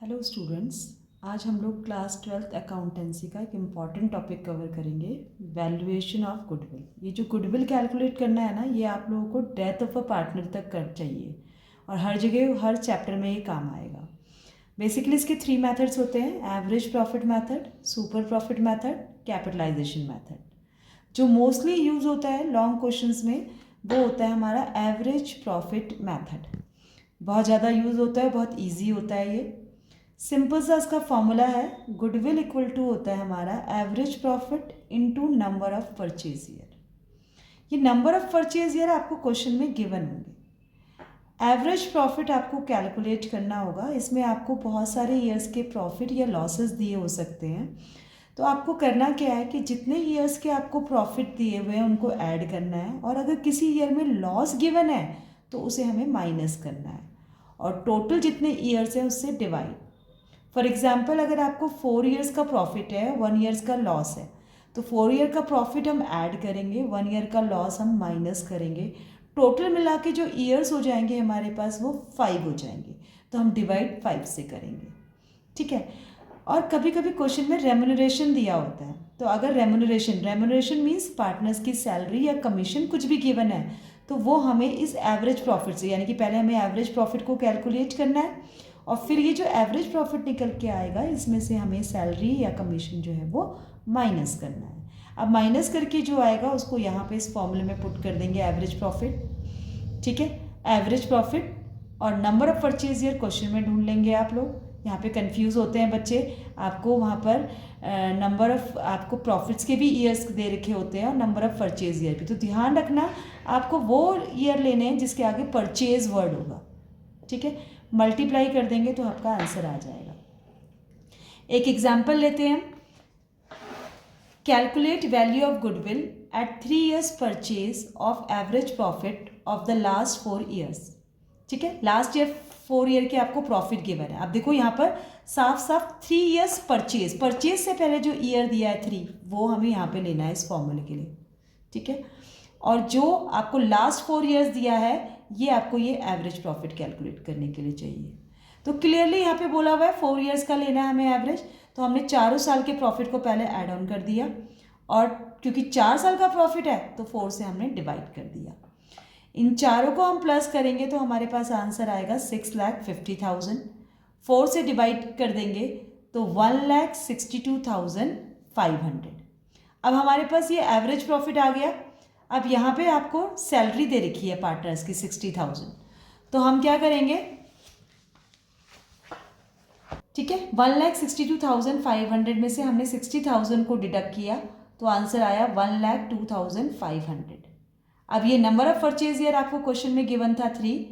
Hello students, आज हम लोग क्लास 12th अकाउंटेंसी का एक इम्पॉर्टेंट टॉपिक कवर करेंगे, वैल्यूएशन ऑफ गुडविल। ये जो गुडविल कैलकुलेट करना है ना, ये आप लोगों को डेथ ऑफ अ पार्टनर तक कर चाहिए और हर जगह हर चैप्टर में ये काम आएगा। बेसिकली इसके 3 मेथड्स होते हैं: average profit method, super profit method, capitalisation method. जो मोस्टली यूज़ होता है लॉन्ग क्वेश्चंस में वो होता है हमारा एवरेज प्रॉफिट मेथड। बहुत ज़्यादा यूज़ होता है, बहुत ईजी होता है ये। सिंपल सा इसका फॉर्मूला है, गुडविल इक्वल टू होता है हमारा average profit into number of purchase year. ये नंबर ऑफ परचेज ईयर आपको क्वेश्चन में गिवन होंगे। एवरेज प्रॉफिट आपको कैलकुलेट करना होगा। इसमें आपको बहुत सारे ईयर्स के प्रॉफिट या लॉसेस दिए हो सकते हैं। तो आपको करना क्या है कि जितने ईयर्स के आपको प्रॉफिट दिए हुए हैं उनको ऐड करना है, और अगर किसी ईयर में लॉस गिवन है तो उसे हमें माइनस करना है, और टोटल जितने ईयर्स हैं उससे डिवाइड। फॉर एग्जाम्पल, अगर आपको 4 ईयर्स का प्रॉफिट है, 1 ईयर्स का लॉस है, तो 4 ईयर का प्रॉफिट हम ऐड करेंगे, 1 ईयर का लॉस हम माइनस करेंगे। टोटल मिला के जो ईयर्स हो जाएंगे हमारे पास वो 5 हो जाएंगे, तो हम डिवाइड 5 से करेंगे। ठीक है। और कभी कभी क्वेश्चन में रेम्यूनरेशन दिया होता है, तो अगर रेम्यूनरेशन मीन्स पार्टनर्स की सैलरी या कमीशन कुछ भी गिवन है, तो वो हमें इस एवरेज प्रॉफिट से, यानी कि पहले हमें एवरेज प्रॉफिट को कैलकुलेट करना है, और फिर ये जो एवरेज प्रॉफिट निकल के आएगा इसमें से हमें सैलरी या कमीशन जो है वो माइनस करना है। अब माइनस करके जो आएगा उसको यहाँ पे इस फॉर्मूले में पुट कर देंगे, एवरेज प्रॉफिट। ठीक है, एवरेज प्रॉफिट और number of purchase year question में ढूंढ लेंगे आप लोग। यहाँ पे कंफ्यूज होते हैं बच्चे, आपको वहाँ पर नंबर ऑफ आपको प्रॉफिट्स के भी ईयर्स दे रखे होते हैं और नंबर ऑफ परचेज ईयर भी, तो ध्यान रखना आपको वो ईयर लेने हैं जिसके आगे परचेज वर्ड होगा। ठीक है, मल्टीप्लाई कर देंगे तो आपका आंसर आ जाएगा। एक एग्जाम्पल लेते हैं, calculate value of goodwill at 3 years purchase of average profit of the last 4 years. ठीक है, लास्ट ईयर 4 ईयर के आपको प्रॉफिट गिवन है। अब देखो यहाँ पर साफ साफ 3 ईयर्स परचेज से पहले जो ईयर दिया है 3, वो हमें यहाँ पे लेना है इस फॉर्मूले के लिए। ठीक है, और जो आपको लास्ट 4 ईयर्स दिया है ये आपको ये एवरेज प्रॉफिट कैलकुलेट करने के लिए चाहिए। तो क्लियरली यहाँ पे बोला हुआ है 4 ईयर्स का लेना है हमें एवरेज, तो हमने चारों साल के प्रॉफिट को पहले ऐड ऑन कर दिया, और क्योंकि 4 साल का प्रॉफिट है तो 4 से हमने डिवाइड कर दिया। इन चारों को हम प्लस करेंगे तो हमारे पास आंसर आएगा 6,50,000। 4 से डिवाइड कर देंगे तो 1,62,500। अब हमारे पास ये एवरेज प्रॉफिट आ गया। अब यहाँ पे आपको सैलरी दे रखी है पार्टनर्स की 60,000, तो हम क्या करेंगे, ठीक है, 1,62,500 में से हमने 60,000 को डिडक्ट किया तो आंसर आया 1,02,500। अब ये नंबर ऑफ परचेज ईयर आपको क्वेश्चन में गिवन था 3,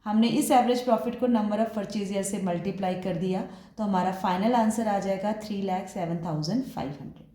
हमने इस एवरेज प्रॉफिट को नंबर ऑफ परचेज ईयर से मल्टीप्लाई कर दिया तो हमारा फाइनल आंसर आ जाएगा 3,07,500।